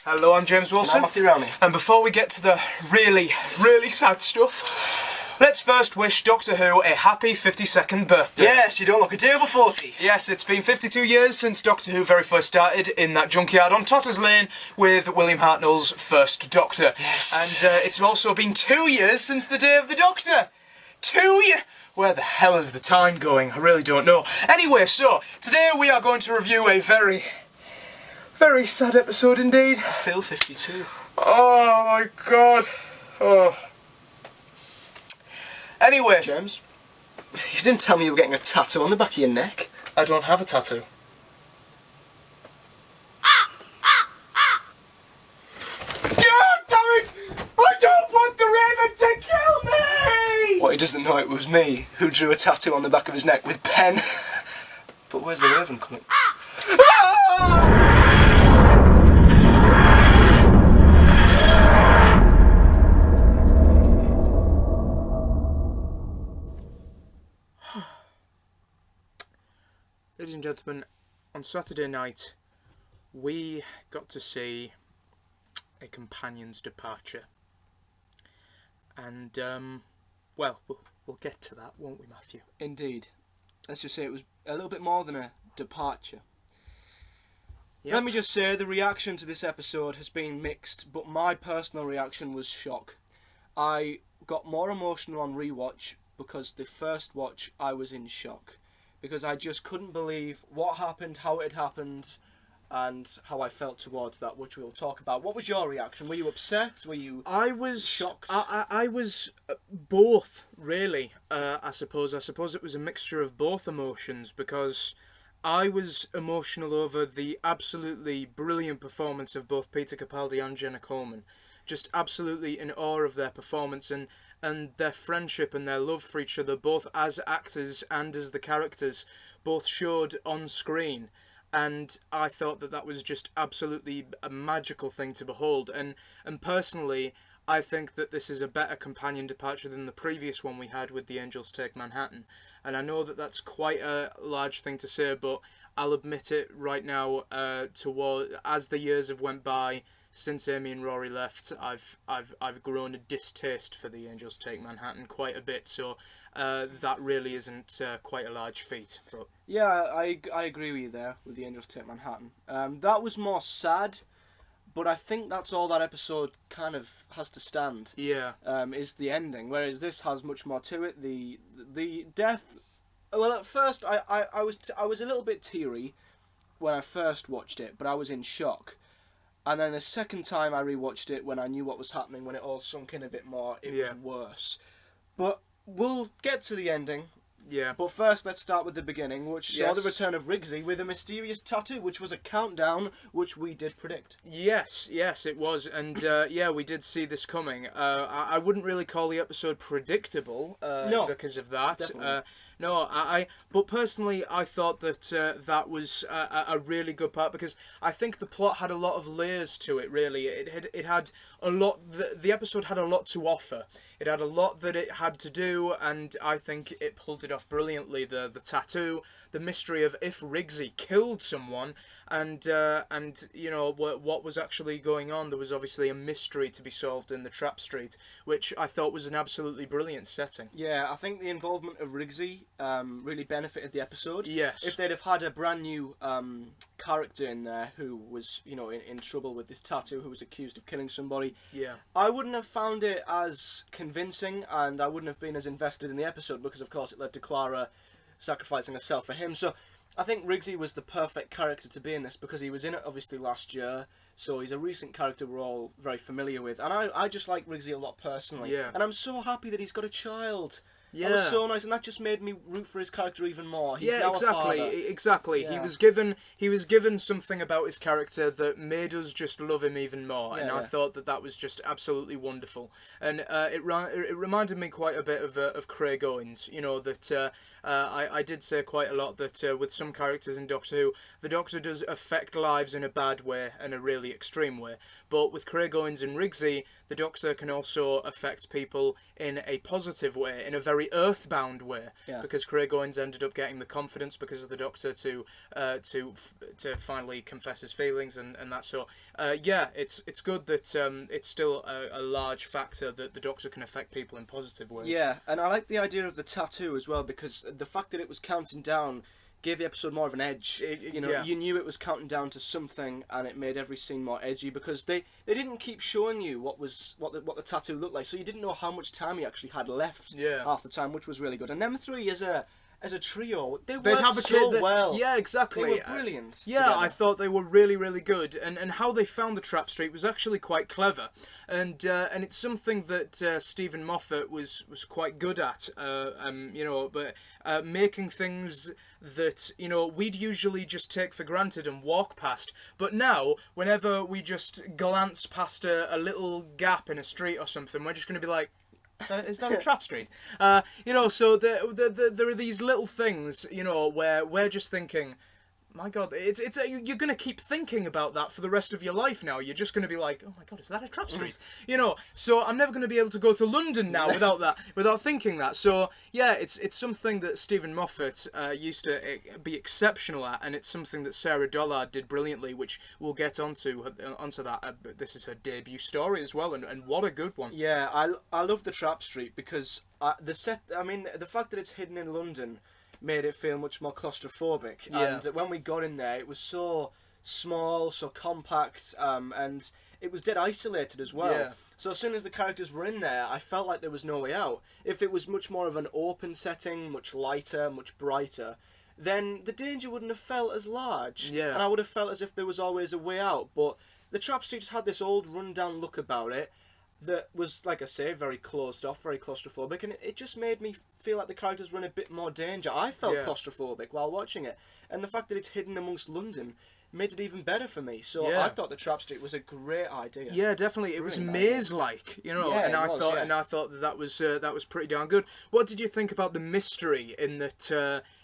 Hello, I'm James Wilson. And I'm Matthew Rowney. And before we get to the really sad stuff, let's first wish Doctor Who a happy 52nd birthday. Yes, you don't look a day over 40. Yes, it's been 52 years since Doctor Who very first started in that junkyard on Totter's Lane with William Hartnell's first Doctor. Yes. And it's also been 2 years since the day of the Doctor. 2 years? Where the hell is the time going? I really don't know. Anyway, so today we are going to review a very sad episode indeed. I feel 52. Oh my god. Oh. Anyways. James, you didn't tell me you were getting a tattoo on the back of your neck. I don't have a tattoo. God damn it! I don't want the Raven to kill me! What he doesn't know, it was me who drew a tattoo on the back of his neck with pen. But where's the Raven coming? Ladies and gentlemen, on Saturday night, we got to see a companion's departure. And, well, we'll get to that, won't we, Matthew? Indeed. Let's just say it was a little bit more than a departure. Yep. Let me just say the reaction to this episode has been mixed, but my personal reaction was shock. I got more emotional on rewatch because the first watch I was in shock. Because I just couldn't believe what happened, how it happened, and how I felt towards that, which we'll talk about. What was your reaction? Were you upset? Were you shocked? I was both, really. I suppose it was a mixture of both emotions, because I was emotional over the absolutely brilliant performance of both Peter Capaldi and Jenna Coleman. Just absolutely in awe of their performance and their friendship and their love for each other, both as actors and as the characters, both showed on screen. And I thought that was just absolutely a magical thing to behold. And personally, I think that this is a better companion departure than the previous one we had with The Angels Take Manhattan. And I know that that's quite a large thing to say, but I'll admit it right now. As the years have went by, since Amy and Rory left, I've grown a distaste for The Angels Take Manhattan quite a bit. So that really isn't quite a large feat. But yeah, I agree with you there with The Angels Take Manhattan. That was more sad, but I think that's all that episode kind of has to stand. Yeah. Is the ending, whereas this has much more to it. The death. Well, at first I was a little bit teary when I first watched it, but I was in shock. And then the second time I rewatched it, when I knew what was happening, when it all sunk in a bit more, it was worse. But we'll get to the ending. Yeah. But first, let's start with the beginning, which saw the return of Rigsy with a mysterious tattoo, which was a countdown, which we did predict. Yes, it was. And we did see this coming. I wouldn't really call the episode predictable because of that. Definitely. But personally, I thought that that was a really good part, because I think the plot had a lot of layers to it. Really, it had a lot. The episode had a lot to offer. It had a lot that it had to do, and I think it pulled it off brilliantly. The tattoo, the mystery of if Rigsy killed someone, and you know what was actually going on. There was obviously a mystery to be solved in the Trap Street, which I thought was an absolutely brilliant setting. Yeah, I think the involvement of Rigsy really benefited the episode. Yes. If they'd have had a brand new character in there who was, you know, in trouble with this tattoo, who was accused of killing somebody, I wouldn't have found it as convincing, and I wouldn't have been as invested in the episode, because of course it led to Clara sacrificing herself for him. So I think Rigsy was the perfect character to be in this, because he was in it obviously last year, so he's a recent character we're all very familiar with, and I just like Rigsy a lot personally. Yeah. And I'm so happy that he's got a child. Yeah. That was so nice, and that just made me root for his character even more. He's now exactly. a father. Exactly. Yeah. He was given something about his character that made us just love him even more, and I thought that was just absolutely wonderful. And it reminded me quite a bit of Craig Owens. You know that I did say quite a lot that with some characters in Doctor Who, the Doctor does affect lives in a bad way and a really extreme way, but with Craig Owens and Rigsy, the Doctor can also affect people in a positive way, in a very very earthbound way, Yeah. because Craig Owens ended up getting the confidence because of the Doctor to finally confess his feelings and that. So yeah, it's good that it's still a large factor that the Doctor can affect people in positive ways. Yeah, and I like the idea of the tattoo as well, because the fact that it was counting down gave the episode more of an edge. You knew it was counting down to something, and it made every scene more edgy, because they didn't keep showing you what the tattoo looked like, so you didn't know how much time he actually had left. Yeah. Half the time, which was really good. And them three as a trio, they worked so well. Yeah, exactly. They were brilliant. Yeah, together. I thought they were really, really good, and how they found the trap street was actually quite clever, and it's something that Stephen Moffat was quite good at, but making things that we'd usually just take for granted and walk past, but now whenever we just glance past a little gap in a street or something, we're just going to be like, is that a trap street? So there are these little things, where we're just thinking, my God, you're going to keep thinking about that for the rest of your life now. You're just going to be like, oh my God, is that a trap street? So I'm never going to be able to go to London now without thinking that. So yeah, it's something that Stephen Moffat used to be exceptional at, and it's something that Sarah Dollard did brilliantly, which we'll get onto that. This is her debut story as well, and what a good one. Yeah, I love the trap street, because the fact that it's hidden in London made it feel much more claustrophobic. Yeah. And when we got in there, it was so small, so compact, and it was dead isolated as well. Yeah. So as soon as the characters were in there, I felt like there was no way out. If it was much more of an open setting, much lighter, much brighter, then the danger wouldn't have felt as large. Yeah. And I would have felt as if there was always a way out. But the trap street just had this old rundown look about it that was, like I say, very closed off, very claustrophobic, and it just made me feel like the characters were in a bit more danger. I felt claustrophobic while watching it, and the fact that it's hidden amongst London made it even better for me. So I thought the trap street was a great idea. Yeah, definitely. It was maze-like, and I thought that was pretty darn good. What did you think about the mystery in that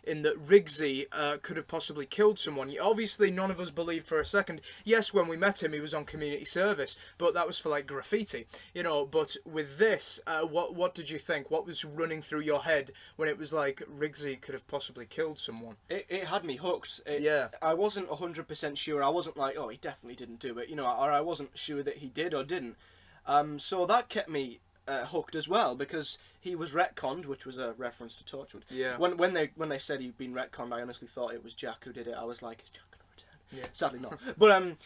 Rigsy could have possibly killed someone? Obviously, none of us believed for a second. Yes, when we met him, he was on community service, but that was for like graffiti, But with this, what did you think? What was running through your head when it was like Rigsy could have possibly killed someone? It had me hooked. Yeah. I wasn't 100% sure. I wasn't like, oh, he definitely didn't do it, or I wasn't sure that he did or didn't. So that kept me hooked as well, because he was retconned, which was a reference to Torchwood. Yeah. When they said he'd been retconned, I honestly thought it was Jack who did it. I was like, is Jack going to return? Yeah. Sadly not. But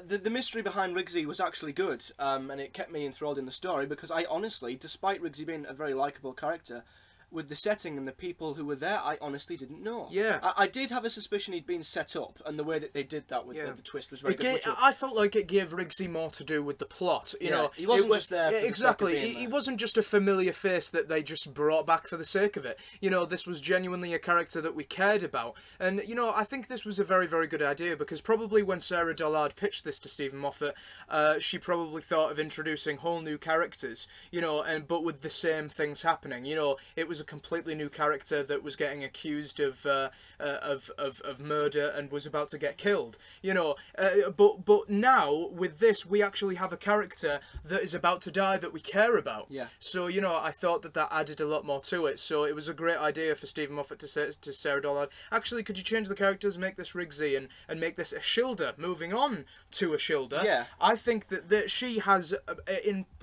the mystery behind Rigsy was actually good, and it kept me enthralled in the story, because I honestly, despite Rigsy being a very likeable character, with the setting and the people who were there, I honestly didn't know. Yeah. I did have a suspicion he'd been set up, and the way that they did that with the twist was very good. I felt like it gave Rigsy more to do with the plot. He wasn't just there for the exactly. sake of being He there. wasn't just a familiar face that they just brought back for the sake of it. This was genuinely a character that we cared about. And, I think this was a very, very good idea, because probably when Sarah Dollard pitched this to Stephen Moffat, she probably thought of introducing whole new characters, but with the same things happening. It was a completely new character that was getting accused of murder and was about to get killed, but now with this we actually have a character that is about to die that we care about. Yeah. So I thought that added a lot more to it. So it was a great idea for Stephen Moffat to say to Sarah Dollard, actually, could you change the characters, make this Rigsy, and make this Ashilda? Moving on to Ashilda, Yeah. I think that she has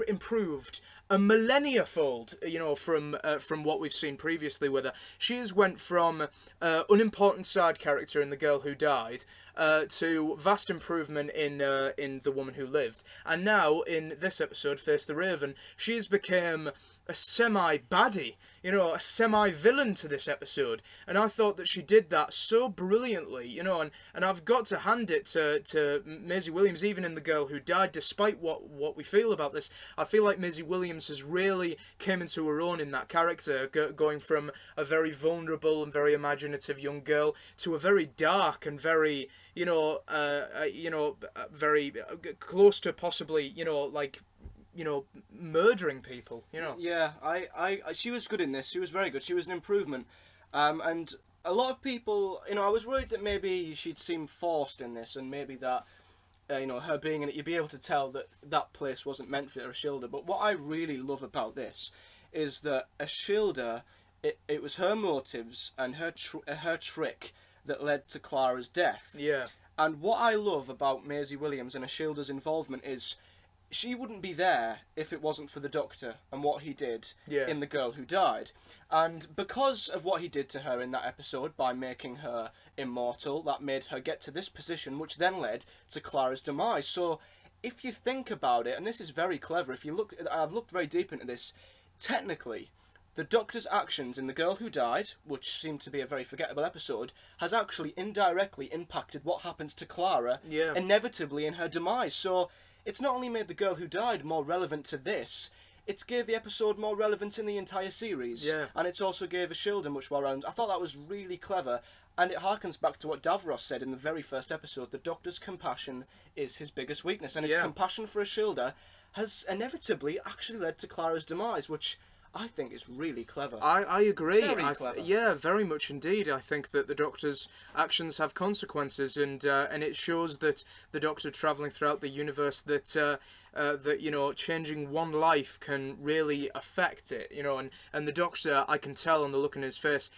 improved a millennia-fold, from what we've seen previously with her. She has went from unimportant side character in The Girl Who Died to vast improvement in The Woman Who Lived, and now in this episode, Face the Raven, she has become a semi-baddie, a semi-villain to this episode, and I thought that she did that so brilliantly, and I've got to hand it to Maisie Williams, even in The Girl Who Died, despite what we feel about this. I feel like Maisie Williams has really came into her own in that character, going from a very vulnerable and very imaginative young girl to a very dark and very, very close to possibly, murdering people, Yeah, I she was good in this. She was very good. She was an improvement. And a lot of people, I was worried that maybe she'd seem forced in this, and maybe that, her being in it, you'd be able to tell that place wasn't meant for Ashilda. But what I really love about this is that Ashilda, it was her motives and her trick that led to Clara's death. Yeah. And what I love about Maisie Williams and Ashilda's involvement is she wouldn't be there if it wasn't for the Doctor and what he did in The Girl Who Died. And because of what he did to her in that episode by making her immortal, that made her get to this position, which then led to Clara's demise. So if you think about it, and this is very clever, I've looked very deep into this, technically, the Doctor's actions in The Girl Who Died, which seemed to be a very forgettable episode, has actually indirectly impacted what happens to Clara, inevitably in her demise. So it's not only made The Girl Who Died more relevant to this, it's gave the episode more relevance in the entire series. Yeah. And it's also gave Ashilda much more relevance. I thought that was really clever, and it harkens back to what Davros said in the very first episode. The Doctor's compassion is his biggest weakness, and his compassion for Ashilda has inevitably actually led to Clara's demise, which I think is really clever. I agree. Very clever. Yeah, very much indeed. I think that the Doctor's actions have consequences, and it shows that the Doctor travelling throughout the universe that changing one life can really affect it. And the Doctor, I can tell on the look in his face,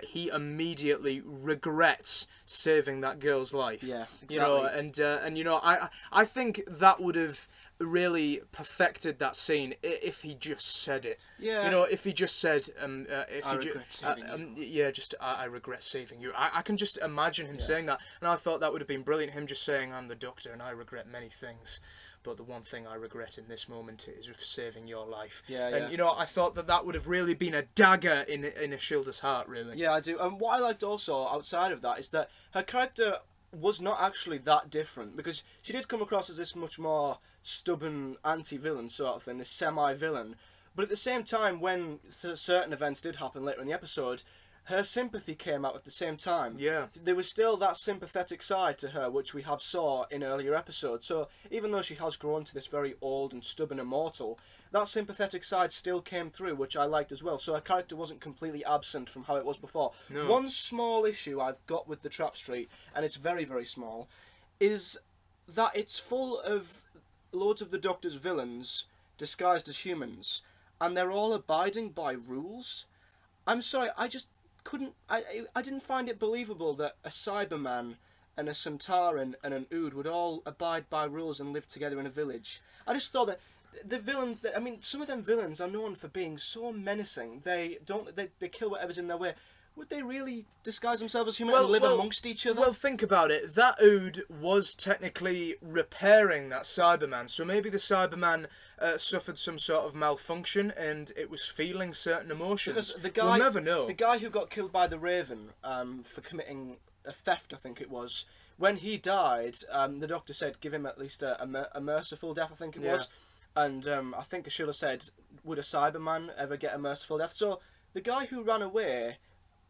he immediately regrets saving that girl's life. Yeah, exactly. I think that would have really perfected that scene if he just said it. Yeah. If he just said, I regret saving you. I regret saving you. I can just imagine him saying that, and I thought that would have been brilliant. Him just saying, "I'm the Doctor, and I regret many things, but the one thing I regret in this moment is saving your life." And I thought that would have really been a dagger in Ashilda's heart, really. Yeah, I do. And what I liked also outside of that is that her character was not actually that different, because she did come across as this much more stubborn anti-villain sort of thing, this semi-villain. But at the same time, when certain events did happen later in the episode, her sympathy came out at the same time. Yeah. There was still that sympathetic side to her, which we have saw in earlier episodes. So even though she has grown to this very old and stubborn immortal, that sympathetic side still came through, which I liked as well. So her character wasn't completely absent from how it was before. No. One small issue I've got with the Trap Street, and it's very, very small, is that it's full of loads of the Doctor's villains disguised as humans, and they're all abiding by rules. I'm sorry, I just couldn't... I didn't find it believable that a Cyberman and a Centauran and an Ood would all abide by rules and live together in a village. I just thought that the villains... some of them villains are known for being so menacing. They kill whatever's in their way. Would they really disguise themselves as human and live amongst each other? Well, think about it. That Ood was technically repairing that Cyberman, so maybe the Cyberman suffered some sort of malfunction and it was feeling certain emotions. Because the guy, we'll never know. The guy who got killed by the Raven for committing a theft, I think it was, when he died, the Doctor said give him at least a merciful death, I think it was. And I think Ashila said, would a Cyberman ever get a merciful death? So the guy who ran away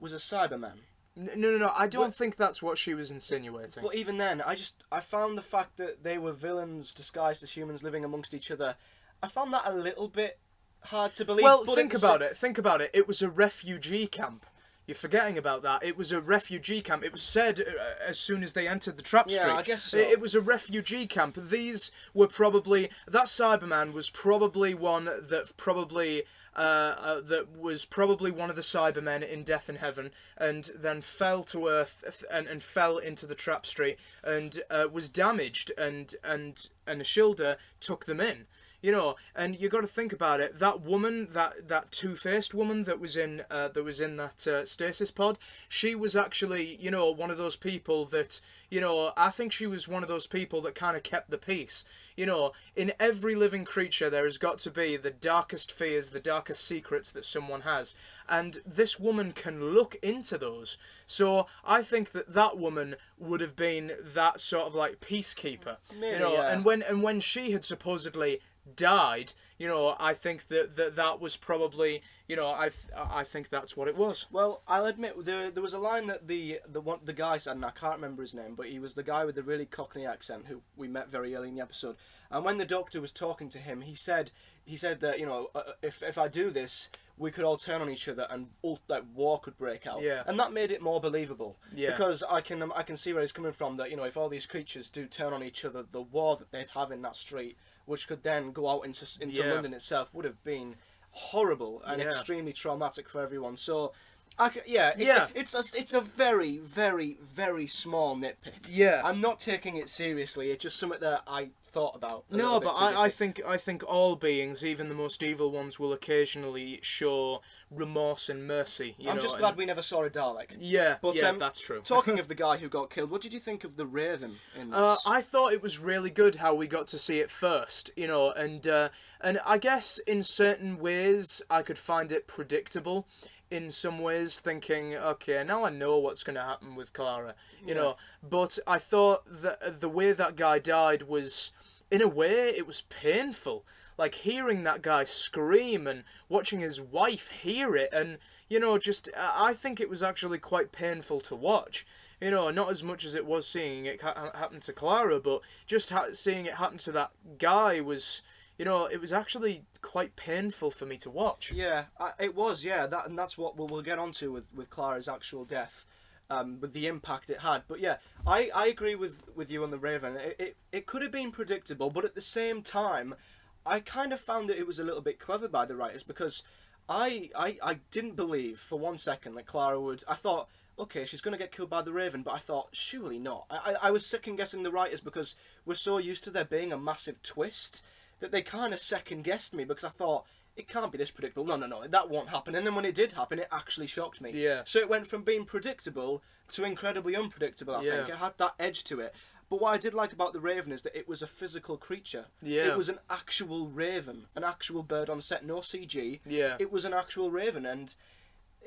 was a Cyberman. No. I don't think that's what she was insinuating. But even then, I found the fact that they were villains disguised as humans living amongst each other, I found that a little bit hard to believe. Well, think about it. It was a refugee camp. You're forgetting about that. It was a refugee camp. It was said as soon as they entered the Trap Street. Yeah, I guess so. It was a refugee camp. These were probably... That Cyberman was probably one that probably... that was probably one of the Cybermen in Death in Heaven, and then fell to Earth and fell into the Trap Street and was damaged, and Ashilda took them in. And you got to think about it. That woman, that two-faced woman that was in that stasis pod, she was actually, one of those people that, I think she was one of those people that kind of kept the peace. In every living creature, there has got to be the darkest fears, the darkest secrets that someone has, and this woman can look into those. So I think that woman would have been that sort of like peacekeeper. Maybe, yeah. And when she had supposedly died, I think that was probably, I think that's what it was. Well, I'll admit there was a line that the guy said, and I can't remember his name, but he was the guy with the really Cockney accent who we met very early in the episode. And when the Doctor was talking to him, he said that if I do this, we could all turn on each other and war could break out. Yeah. And that made it more believable. Yeah. Because I can see where he's coming from. That if all these creatures do turn on each other, the war that they'd have in that street, which could then go out into London itself, would have been horrible and extremely traumatic for everyone. So, it's a very, very, very small nitpick. Yeah. I'm not taking it seriously. It's just something that I thought about. No, but I think all beings, even the most evil ones, will occasionally show remorse and mercy. I'm just glad we never saw a Dalek. Yeah, but that's true. Talking of the guy who got killed, what did you think of the Raven in this? I thought it was really good how we got to see it first, and I guess in certain ways I could find it predictable. In some ways, thinking, okay, now I know what's going to happen with Clara, you know. But I thought that the way that guy died was, in a way, it was painful. Like, hearing that guy scream and watching his wife hear it, and, I think it was actually quite painful to watch. Not as much as it was seeing it happen to Clara, but just seeing it happen to that guy was... it was actually quite painful for me to watch. Yeah, it was, yeah. And that's what we'll get onto with Clara's actual death, with the impact it had. But yeah, I agree with you on the Raven. It could have been predictable, but at the same time, I kind of found that it was a little bit clever by the writers, because I didn't believe for 1 second that Clara would... I thought, okay, she's going to get killed by the Raven, but I thought, surely not. I was second-guessing the writers because we're so used to there being a massive twist that they kind of second-guessed me, because I thought, it can't be this predictable. No, that won't happen. And then when it did happen, it actually shocked me. Yeah. So it went from being predictable to incredibly unpredictable, I think. It had that edge to it. But what I did like about the Raven is that it was a physical creature. Yeah. It was an actual raven, an actual bird on set, no CG. Yeah. It was an actual raven, and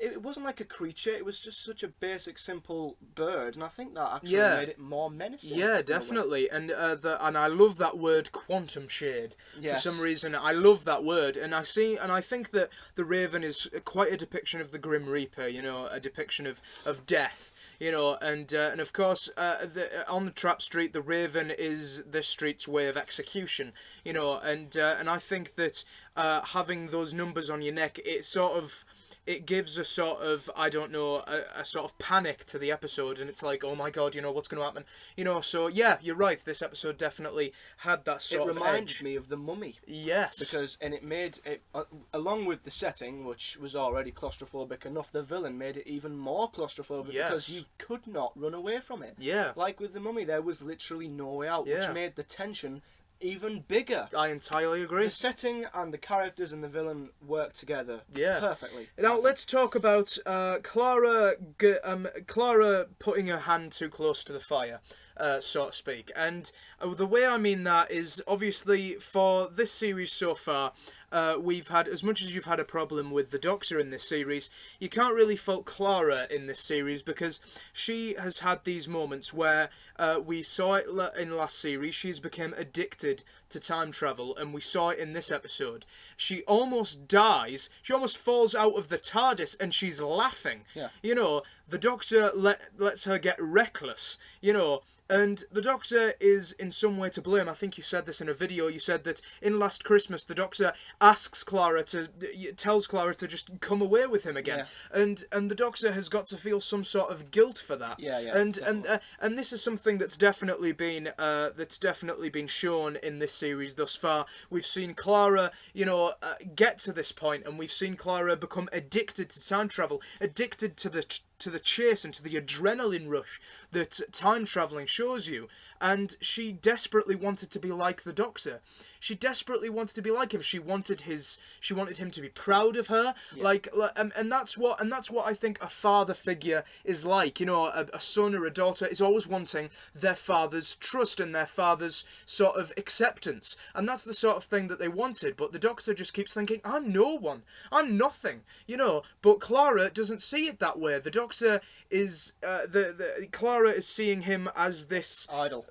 it wasn't like a creature, it was just such a basic, simple bird, and I think that actually made it more menacing. Yeah, definitely, and I love that word quantum shade. Yes. For some reason, I love that word, and I think that the Raven is quite a depiction of the Grim Reaper, a depiction of death. And of course, on the Trap Street, the Raven is the street's way of execution, and I think that having those numbers on your neck, it gives a sort of, I don't know, a sort of panic to the episode, and it's like, oh my god, what's going to happen? So yeah, you're right, this episode definitely had that sort of edge. It reminded me of The Mummy. Yes. Because, and it made it, along with the setting, which was already claustrophobic enough, the villain made it even more claustrophobic, because you could not run away from it. Yeah. Like with The Mummy, there was literally no way out, which made the tension even bigger. I entirely agree. The setting and the characters and the villain work together perfectly. Now let's talk about Clara putting her hand too close to the fire, so to speak. And the way I mean that is, obviously, for this series so far, we've had, as much as you've had a problem with the Doctor in this series, you can't really fault Clara in this series, because she has had these moments where we saw it in last series, she's become addicted to time travel, and we saw it in this episode. She almost dies, she almost falls out of the TARDIS, and she's laughing. Yeah. The Doctor lets her get reckless, and the Doctor is in some way to blame. I think you said this in a video. You said that in Last Christmas, the Doctor tells Clara to just come away with him again, and the Doctor has got to feel some sort of guilt for that. And this is something that's definitely been shown in this series thus far. We've seen Clara, get to this point, and we've seen Clara become addicted to time travel, addicted to the chase and to the adrenaline rush that time travelling shows you, and she desperately wanted to be like the Doctor. She desperately wanted to be like him. She wanted him to be proud of her, and that's what I think a father figure is like. A son or a daughter is always wanting their father's trust and their father's sort of acceptance, and that's the sort of thing that they wanted. But the Doctor just keeps thinking, I'm no one, I'm nothing, But Clara doesn't see it that way. The Doctor is Clara is seeing him as this idol,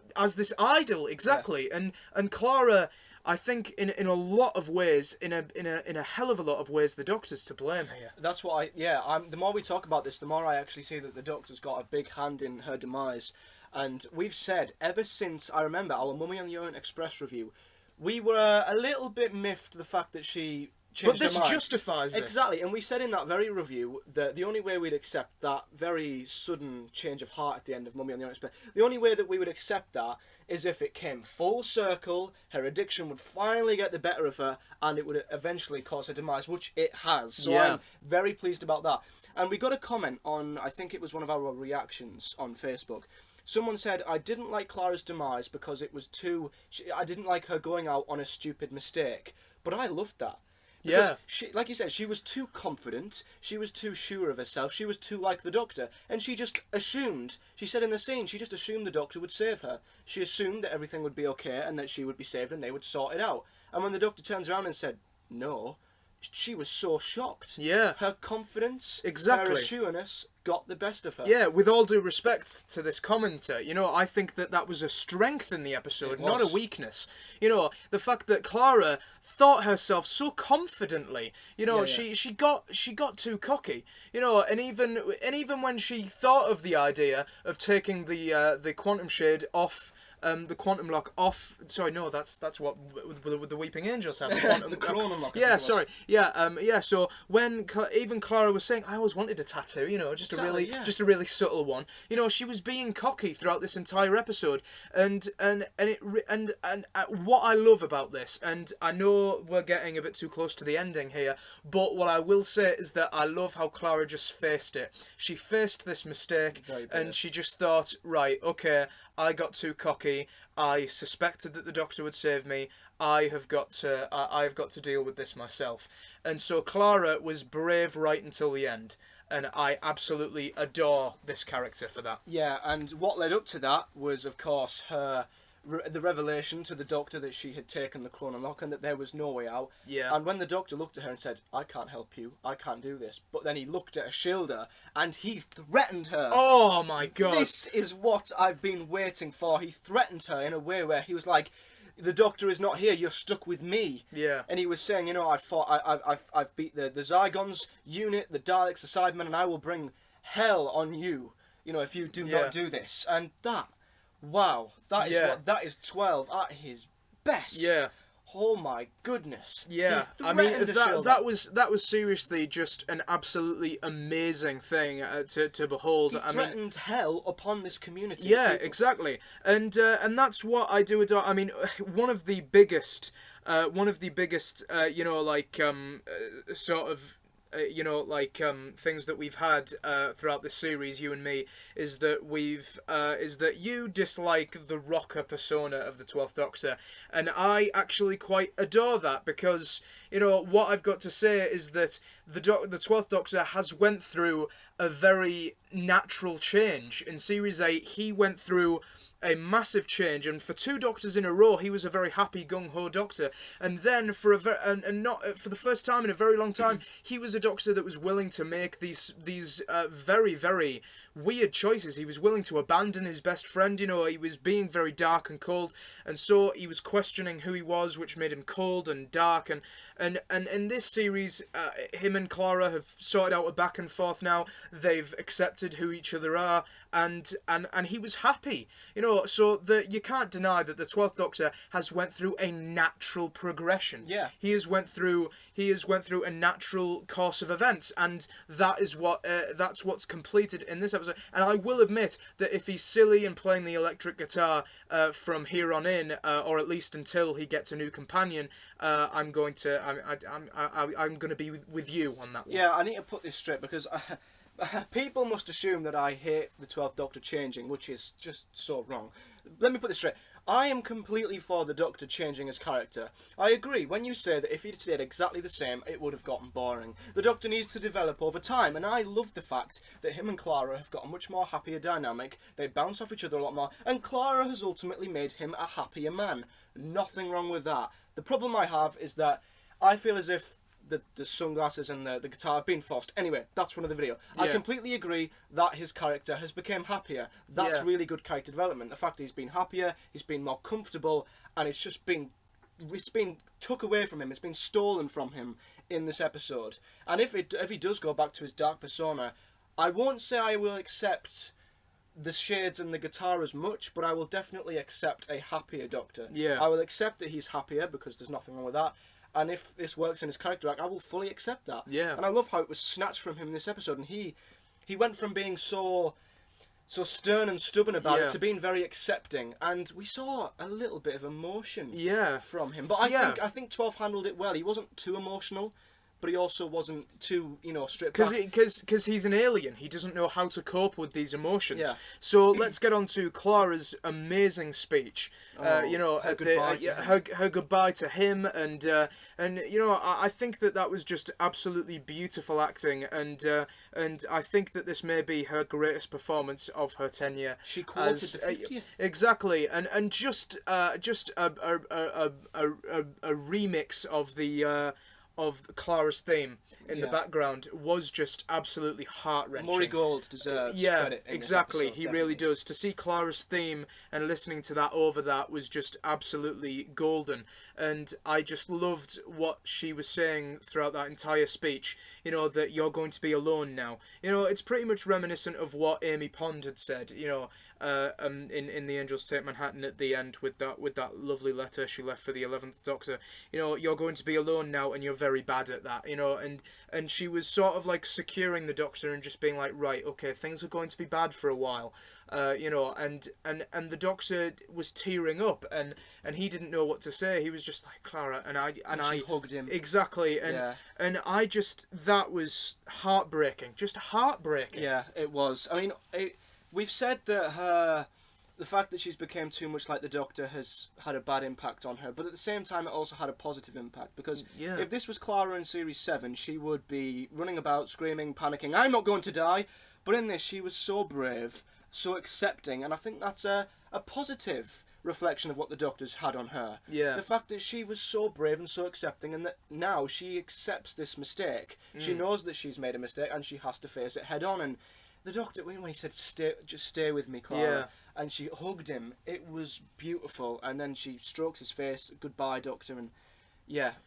exactly, and Clara, I think in a lot of ways, in a hell of a lot of ways, the Doctor's to blame here. That's what the more we talk about this, the more I actually see that the Doctor's got a big hand in her demise. And we've said, ever since, I remember our Mummy on the Orient Express review, we were a little bit miffed the fact that she changed her mind. But this justifies this. Exactly, and we said in that very review that the only way we'd accept that very sudden change of heart at the end of Mummy on the Orient Express, the only way that we would accept that is if it came full circle, her addiction would finally get the better of her, and it would eventually cause her demise, which it has. So I'm very pleased about that. And we got a comment on, I think it was one of our reactions on Facebook. Someone said, I didn't like Clara's demise because it was too... I didn't like her going out on a stupid mistake. But I loved that. Because she, like you said, she was too confident, she was too sure of herself, she was too like the Doctor, and she just assumed, she said in the scene, she just assumed the Doctor would save her. She assumed that everything would be okay and that she would be saved and they would sort it out. And when the Doctor turns around and said, no, she was so shocked. Yeah. Her confidence, exactly. her assuredness got the best of her. Yeah, with all due respect to this commenter, you know, I think that was a strength in the episode, not a weakness. You know, the fact that Clara thought herself so confidently, you know, she got too cocky, you know, and even when she thought of the idea of taking the quantum shade off. The quantum lock off. Sorry, no, that's what the Weeping Angels have. The quantum lock. Yeah, sorry. Yeah. So when even Clara was saying, I always wanted a tattoo, you know, just a really subtle one. You know, she was being cocky throughout this entire episode, and what I love about this, and I know we're getting a bit too close to the ending here, but what I will say is that I love how Clara just faced it. She faced this mistake, and she just thought, right, okay, I got too cocky. I suspected that the Doctor would save me. I've got to deal with this myself. And so Clara was brave right until the end. And I absolutely adore this character for that. Yeah, and what led up to that was, of course, the revelation to the Doctor that she had taken the Chrono Lock and that there was no way out. Yeah. And when the Doctor looked at her and said, I can't help you, I can't do this, but then he looked at Ashilda and he threatened her. Oh my God. This is what I've been waiting for. He threatened her in a way where he was like, the Doctor is not here, you're stuck with me. Yeah. And he was saying, you know, I've beat the Zygons unit, the Daleks, the Cybermen, and I will bring hell on you, you know, if you do not do this. And that... Wow, that is 12 at his best. Yeah. Oh my goodness. Yeah. I mean that was seriously just an absolutely amazing thing to behold. He threatened hell upon this community. Yeah, exactly. And that's what I do adore. I mean, one of the biggest you know, like sort of things that we've had throughout this series, you and me, is that you dislike the rocker persona of the 12th Doctor, and I actually quite adore that, because, you know, what I've got to say is that the 12th Doctor has went through a very natural change. In Series 8, he went through a massive change, and for 2 Doctors in a row he was a very happy gung-ho Doctor, and then for the first time in a very long time he was a Doctor that was willing to make these very, very weird choices. He was willing to abandon his best friend, you know, he was being very dark and cold, and so he was questioning who he was, which made him cold and dark, and in this series him and Clara have sorted out a back and forth now. They've accepted who each other are, and he was happy, you know, so you can't deny that the 12th Doctor has went through a natural progression. Yeah. He has went through a natural course of events, and that is that's what's completed in this episode. And I will admit that if he's silly and playing the electric guitar from here on in, or at least until he gets a new companion, I'm going to be with you on that one. Yeah, I need to put this straight, because people must assume that I hate the 12th Doctor changing, which is just so wrong. Let me put this straight. I am completely for the Doctor changing his character. I agree when you say that if he'd stayed exactly the same, it would have gotten boring. The Doctor needs to develop over time, and I love the fact that him and Clara have got a much more happier dynamic. They bounce off each other a lot more, and Clara has ultimately made him a happier man. Nothing wrong with that. The problem I have is that I feel as if the sunglasses and the guitar have been forced. Anyway, that's one of the video. Yeah. I completely agree that his character has become happier. That's really good character development. The fact that he's been happier, he's been more comfortable, and it's been took away from him. It's been stolen from him in this episode. And if he does go back to his dark persona, I won't say I will accept the shades and the guitar as much, but I will definitely accept a happier Doctor. Yeah. I will accept that he's happier, because there's nothing wrong with that. And if this works in his character arc, I will fully accept that. Yeah. And I love how it was snatched from him in this episode. And he went from being so so stern and stubborn about it to being very accepting, and we saw a little bit of emotion from him. But I think 12 handled it well. He wasn't too emotional, but he also wasn't too, stripped back. Because he's an alien. He doesn't know how to cope with these emotions. Yeah. So let's get on to Clara's amazing speech. Her goodbye to him, and I think that was just absolutely beautiful acting, and I think that this may be her greatest performance of her tenure. She quoted the 50th. Exactly, and just a remix of Clara's theme in the background was just absolutely heart-wrenching. Murray Gold deserves credit in exactly. this episode, He definitely. really does. To see Clara's theme and listening to that over that was just absolutely golden. And I just loved what she was saying throughout that entire speech. That you're going to be alone now. It's pretty much reminiscent of what Amy Pond had said. In The Angels Take Manhattan at the end with that lovely letter she left for the 11th Doctor. You're going to be alone now, and you're very bad at that. And she was sort of like securing the Doctor and just being like, right, okay, things are going to be bad for a while. And the Doctor was tearing up, and he didn't know what to say. He was just like, Clara, and I hugged him. Exactly, and I just, that was heartbreaking, just heartbreaking. Yeah, it was. I mean, we've said that the fact that she's become too much like the Doctor has had a bad impact on her, but at the same time it also had a positive impact, because if this was Clara in Series 7, she would be running about, screaming, panicking, I'm not going to die, but in this she was so brave, so accepting, and I think that's a positive reflection of what the Doctor's had on her. Yeah. The fact that she was so brave and so accepting, and that now she accepts this mistake. She knows that she's made a mistake, and she has to face it head on, and the Doctor, when he said, just stay with me, Clara, and she hugged him, it was beautiful, and then she strokes his face, goodbye, Doctor, and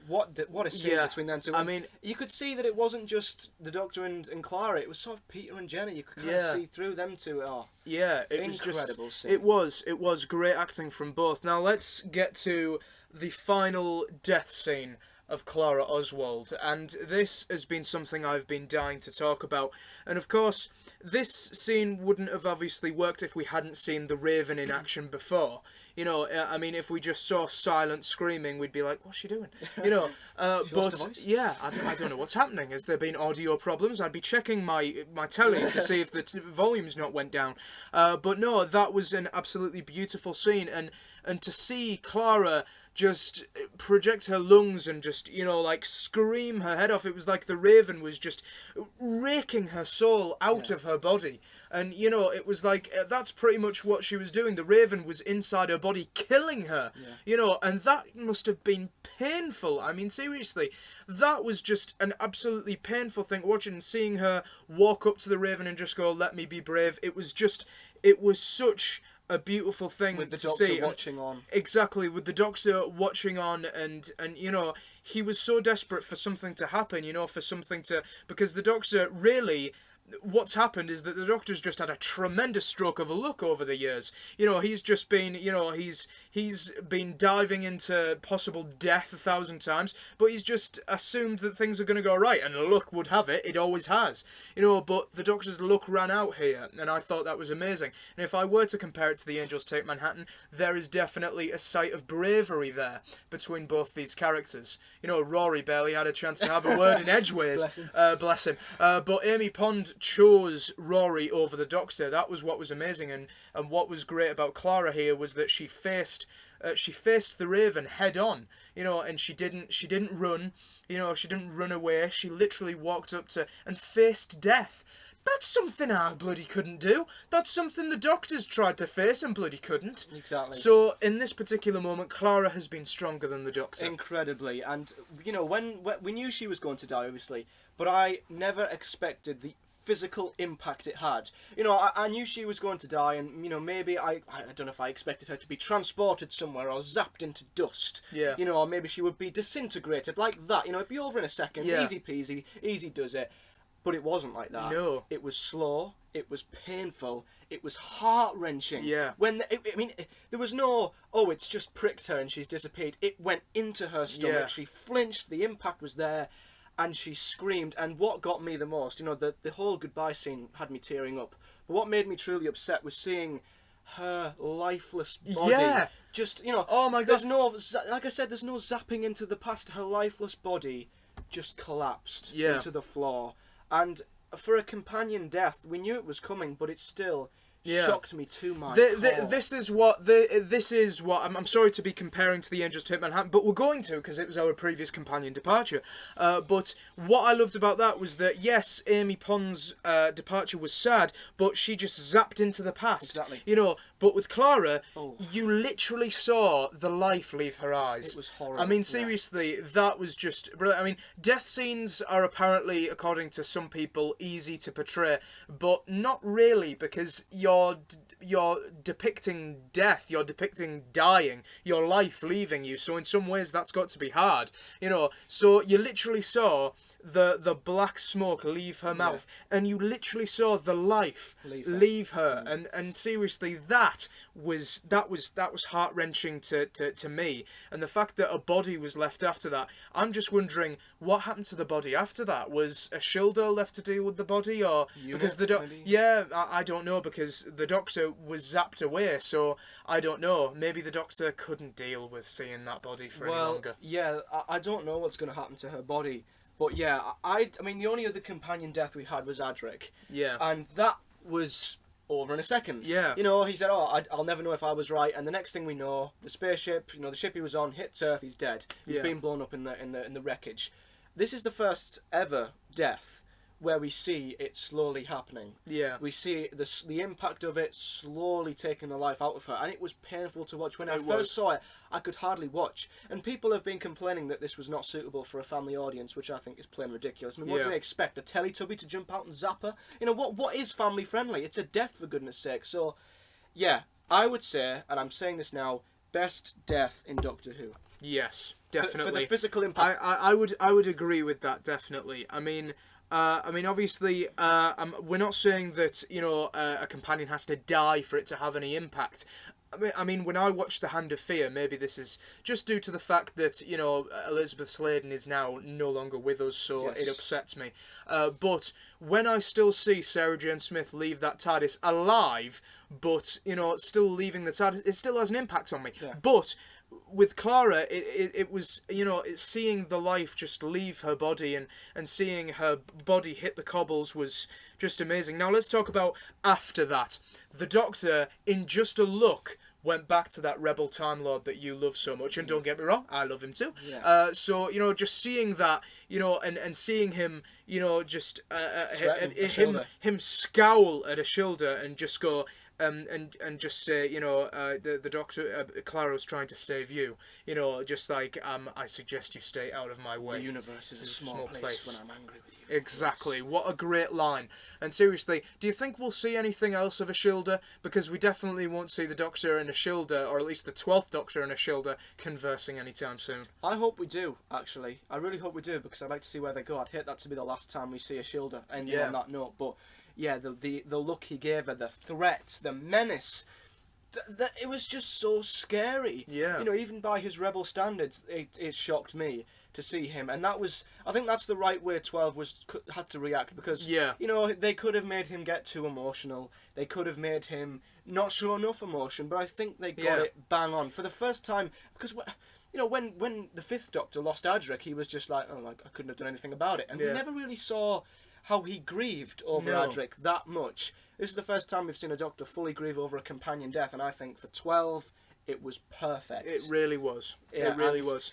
what a scene between them two. I mean, you could see that it wasn't just the Doctor and Clara, it was sort of Peter and Jenny. You could kind of see through them two. It was incredible scene. It was great acting from both. Now let's get to the final death scene of Clara Oswald, and this has been something I've been dying to talk about. And of course, this scene wouldn't have obviously worked if we hadn't seen the Raven in action before. I mean, if we just saw silent screaming, we'd be like, what's she doing? But I don't know what's happening. Has there been audio problems? I'd be checking my telly to see if the volume's not went down. But no, that was an absolutely beautiful scene, and to see Clara just project her lungs and just, scream her head off. It was like the Raven was just raking her soul out of her body. And, it was like, that's pretty much what she was doing. The Raven was inside her body, killing her, and that must have been painful. I mean, seriously, that was just an absolutely painful thing, watching and seeing her walk up to the Raven and just go, let me be brave. It was such a beautiful thing with the to Doctor see. watching on. Exactly, with the Doctor watching on, and he was so desperate for something to happen, because the Doctor really, what's happened is that the Doctor's just had a tremendous stroke of luck over the years. He's just been, he's been diving into possible death 1,000 times, but he's just assumed that things are going to go right, and luck would have it always has. But the Doctor's luck ran out here, and I thought that was amazing. And if I were to compare it to The Angels Take Manhattan, there is definitely a sight of bravery there between both these characters. Rory barely had a chance to have a word in edgeways. Bless him. But Amy Pond chose Rory over the Doctor. That was what was amazing, and what was great about Clara here was that she faced the Raven head on, and she didn't run, she didn't run away. She literally walked up to and faced death. That's something I bloody couldn't do. That's something the Doctors tried to face and bloody couldn't. Exactly. So in this particular moment, Clara has been stronger than the Doctor. Incredibly, and when we knew she was going to die, obviously, but I never expected the physical impact it had. I knew she was going to die, and maybe I don't know if I expected her to be transported somewhere or zapped into dust. Yeah. Or maybe she would be disintegrated like that. It'd be over in a second. Yeah. Easy peasy, easy does it. But it wasn't like that. No. It was slow. It was painful. It was heart-wrenching. Yeah. There was no, it's just pricked her and she's disappeared. It went into her stomach. Yeah. She flinched. The impact was there. And she screamed. And what got me the most, the whole goodbye scene had me tearing up. But what made me truly upset was seeing her lifeless body. Just, oh my God. There's no, like I said, there's no zapping into the past. Her lifeless body just collapsed into the floor. And for a companion death, we knew it was coming, but it still shocked me to my core. This is what I'm sorry to be comparing to the Angels to Hitman Manhattan, but we're going to, because it was our previous companion departure. But what I loved about that was that, yes, Amy Pond's departure was sad, but she just zapped into the past. Exactly. But with Clara, you literally saw the life leave her eyes. It was horrible. I mean, seriously, that was just brilliant. I mean, death scenes are apparently, according to some people, easy to portray, but not really, because you're depicting death, you're depicting dying, your life leaving you, so in some ways that's got to be hard, so you literally saw the black smoke leave her mouth, and you literally saw the life leave her. And seriously, that was heart-wrenching to me, and the fact that a body was left after that, I'm just wondering what happened to the body after that. Was Ashildr left to deal with the body, or because I don't know, because the Doctor was zapped away, so I don't know. Maybe the Doctor couldn't deal with seeing that body for any longer. Yeah, I don't know what's going to happen to her body, but yeah, I mean, the only other companion death we had was Adric. Yeah. And that was over in a second. Yeah. He said, I'll never know if I was right, and the next thing we know, the spaceship, the ship he was on hits Earth, he's dead. He's been blown up in the wreckage. This is the first ever death where we see it slowly happening. Yeah. We see the impact of it slowly taking the life out of her, and it was painful to watch. When I first saw it, I could hardly watch. And people have been complaining that this was not suitable for a family audience, which I think is plain ridiculous. I mean, what do they expect? A Teletubby to jump out and zap her? What is family friendly? It's a death, for goodness sake. So, yeah, I would say, and I'm saying this now, best death in Doctor Who. Yes, definitely. For the physical impact. I would agree with that, definitely. I mean, obviously, we're not saying that, a companion has to die for it to have any impact. I mean, when I watched The Hand of Fear, maybe this is just due to the fact that, Elizabeth Sladen is now no longer with us, so it upsets me. But when I still see Sarah Jane Smith leave that TARDIS alive, but, still leaving the TARDIS, it still has an impact on me. Yeah. But with Clara, it was, it's seeing the life just leave her body and seeing her body hit the cobbles was just amazing. Now let's talk about after that. The Doctor, in just a look, went back to that rebel Time Lord that you love so much, and don't get me wrong, I love him too. Yeah. So, just seeing that, and seeing him, just him scowl at Ashildr and just go, and just say, the Doctor, Clara was trying to save you. Just like, I suggest you stay out of my way. The universe is a small place when I'm angry with you. Exactly. Yes. What a great line. And seriously, do you think we'll see anything else of Ashildr? Because we definitely won't see the Doctor and Ashildr, or at least the 12th Doctor and Ashildr, conversing anytime soon. I hope we do, actually. I really hope we do, because I'd like to see where they go. I'd hate that to be the last time we see Ashildr, ending on that note. But yeah, the look he gave her, the threat, the menace, it was just so scary. Yeah. Even by his rebel standards, it shocked me to see him, and I think that's the right way 12 had to react, because they could have made him get too emotional, they could have made him not show enough emotion, but I think they got it bang on for the first time, because when the 5th Doctor lost Adric, he was just like, I couldn't have done anything about it, and we never really saw how he grieved over Adric that much. This is the first time we've seen a Doctor fully grieve over a companion death, and I think for 12 it was perfect. It really was. It really was.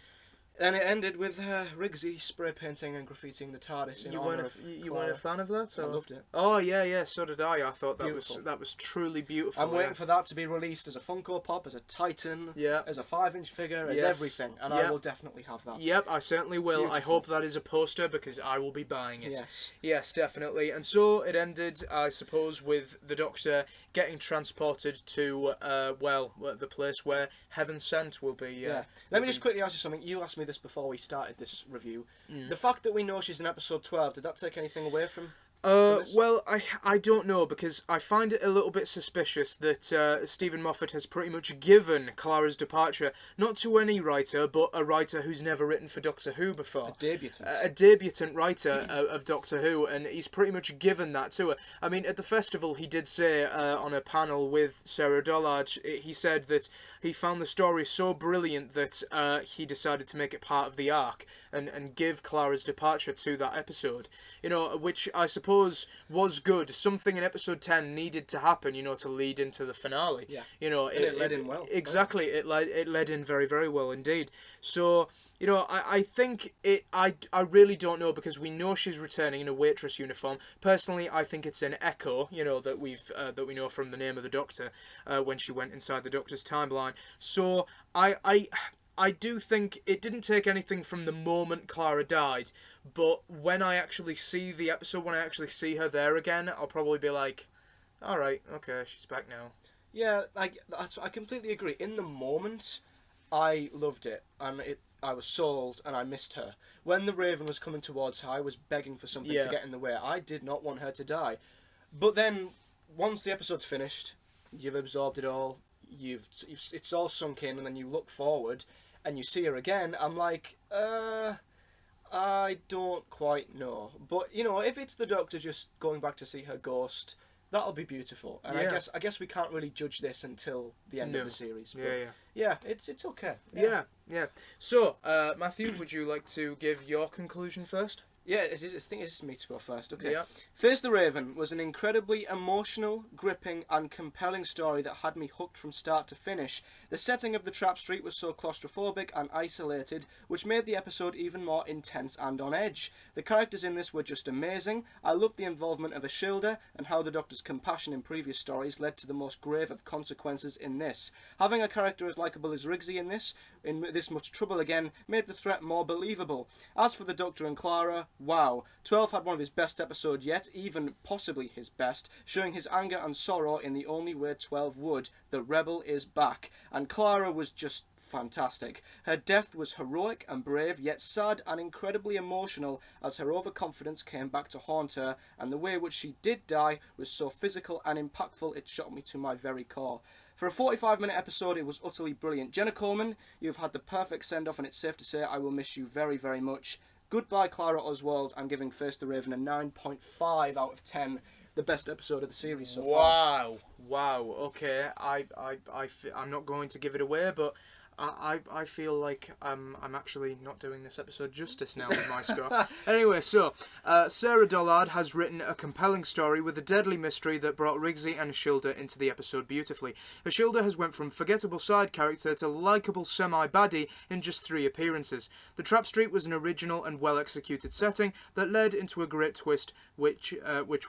And it ended with Riggsy spray painting and graffitiing the TARDIS in honour of Clara. You weren't a fan of that? I loved it. Oh, yeah, so did I. I thought that was truly beautiful. I'm waiting for that to be released as a Funko Pop, as a Titan, as a 5-inch figure, as everything. And I will definitely have that. Yep, I certainly will. Beautiful. I hope that is a poster, because I will be buying it. Yes. Yes, definitely. And so it ended, I suppose, with the Doctor getting transported to, the place where Heaven Sent will be. Let me just quickly ask you something. You asked me this before we started this review. The fact that we know she's in episode 12, did that take anything away from Well, I don't know, because I find it a little bit suspicious that Stephen Moffat has pretty much given Clara's departure not to any writer, but a writer who's never written for Doctor Who before. A debutant. A debutant writer of Doctor Who, and he's pretty much given that to her. I mean, at the festival, he did say on a panel with Sarah Dollard, he said that he found the story so brilliant that he decided to make it part of the arc and give Clara's departure to that episode. You know, which I suppose was good. Something in episode 10 needed to happen, you know, to lead into the finale. Yeah. You know, it led in well. Exactly, it led in very, very well indeed. So, you know, I think I really don't know, because we know she's returning in a waitress uniform. Personally, I think it's an Echo, you know, that we know from the name of the Doctor when she went inside the Doctor's timeline. So I do think it didn't take anything from the moment Clara died, but when I actually see the episode, when I actually see her there again, I'll probably be like, all right, okay, she's back now. Yeah, I completely agree. In the moment, I loved it, and I was sold, and I missed her. When the Raven was coming towards her, I was begging for something to get in the way. I did not want her to die. But then, once the episode's finished, you've absorbed it all, it's all sunk in, and then you look forward, and you see her again, I'm like, I don't quite know. But, you know, if it's the Doctor just going back to see her ghost, that'll be beautiful. And I guess we can't really judge this until the end of the series. But yeah, it's okay. Yeah. So, Matthew, would you like to give your conclusion first? Yeah, I think it's me to go first. Okay. Yeah. Face the Raven was an incredibly emotional, gripping, and compelling story that had me hooked from start to finish. The setting of the Trap Street was so claustrophobic and isolated, which made the episode even more intense and on edge. The characters in this were just amazing. I loved the involvement of Ashilda and how the Doctor's compassion in previous stories led to the most grave of consequences in this. Having a character as likeable as Rigsy in this much trouble again, made the threat more believable. As for the Doctor and Clara, wow. 12 had one of his best episodes yet, even possibly his best, showing his anger and sorrow in the only way 12 would. The rebel is back. And Clara was just fantastic. Her death was heroic and brave, yet sad and incredibly emotional as her overconfidence came back to haunt her, and the way in which she did die was so physical and impactful it shocked me to my very core. For a 45-minute episode, it was utterly brilliant. Jenna Coleman, you've had the perfect send-off, and it's safe to say I will miss you very, very much. Goodbye, Clara Oswald. I'm giving Face the Raven a 9.5 out of 10. The best episode of the series so far. Wow. Okay, I'm not going to give it away, but I feel like I'm actually not doing this episode justice now with my score. Anyway, so Sarah Dollard has written a compelling story with a deadly mystery that brought Rigsy and Ashilda into the episode beautifully. Ashilda has went from forgettable side character to likeable semi-baddie in just 3 appearances. The Trap Street was an original and well-executed setting that led into a great twist, which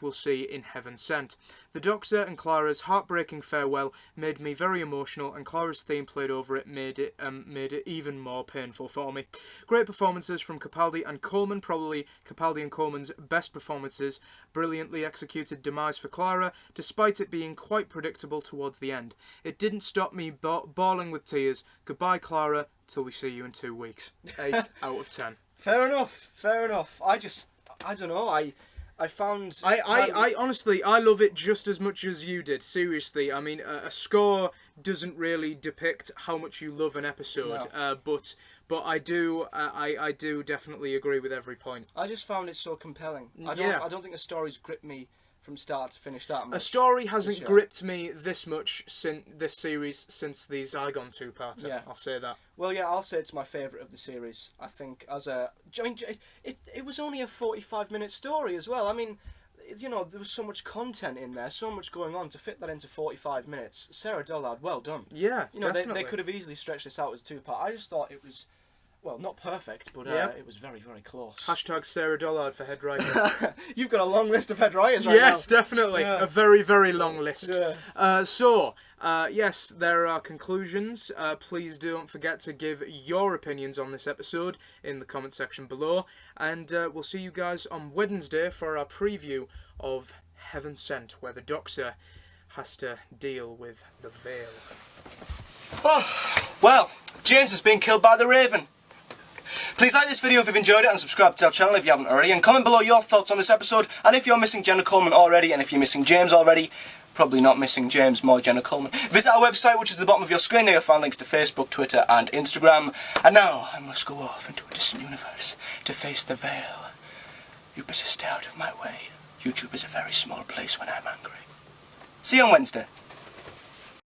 we'll see in Heaven Sent. The Doctor and Clara's heartbreaking farewell made me very emotional, and Clara's theme played over it made it even more painful for me. Great performances from Capaldi and Coleman, probably Capaldi and Coleman's best performances. Brilliantly executed demise for Clara, despite it being quite predictable towards the end. It didn't stop me bawling with tears. Goodbye, Clara, till we see you in 2 weeks. 8 out of 10. Fair enough. I don't know, I honestly, I love it just as much as you did. Seriously, I mean, a score doesn't really depict how much you love an episode. No. But I do definitely agree with every point. I just found it so compelling. I don't think the story's gripped me from start to finish that much. A story hasn't gripped me this much since this series, since the Zygon 2-parter. Yeah. I'll say that. Well, yeah, I'll say it's my favourite of the series. I think it was only a 45-minute story as well. I mean, you know, there was so much content in there, so much going on to fit that into 45 minutes. Sarah Dollard, well done. Yeah, you know, they could have easily stretched this out as a 2-part. I just thought it was, well, not perfect, but it was very, very close. Hashtag Sarah Dollard for head writer. You've got a long list of head writers right now. Yes, definitely. Yeah. A very, very long list. Yeah. Yes, there are conclusions. Please don't forget to give your opinions on this episode in the comment section below. And we'll see you guys on Wednesday for our preview of Heaven Sent, where the Doctor has to deal with the veil. Oh, well, James has been killed by the Raven. Please like this video if you've enjoyed it and subscribe to our channel if you haven't already, and comment below your thoughts on this episode. And if you're missing Jenna Coleman already, and if you're missing James already, probably not missing James, more Jenna Coleman, visit our website, which is at the bottom of your screen. There you'll find links to Facebook, Twitter and Instagram. And now I must go off into a distant universe to face the veil. You better stay out of my way. YouTube is a very small place when I'm angry. See you on Wednesday.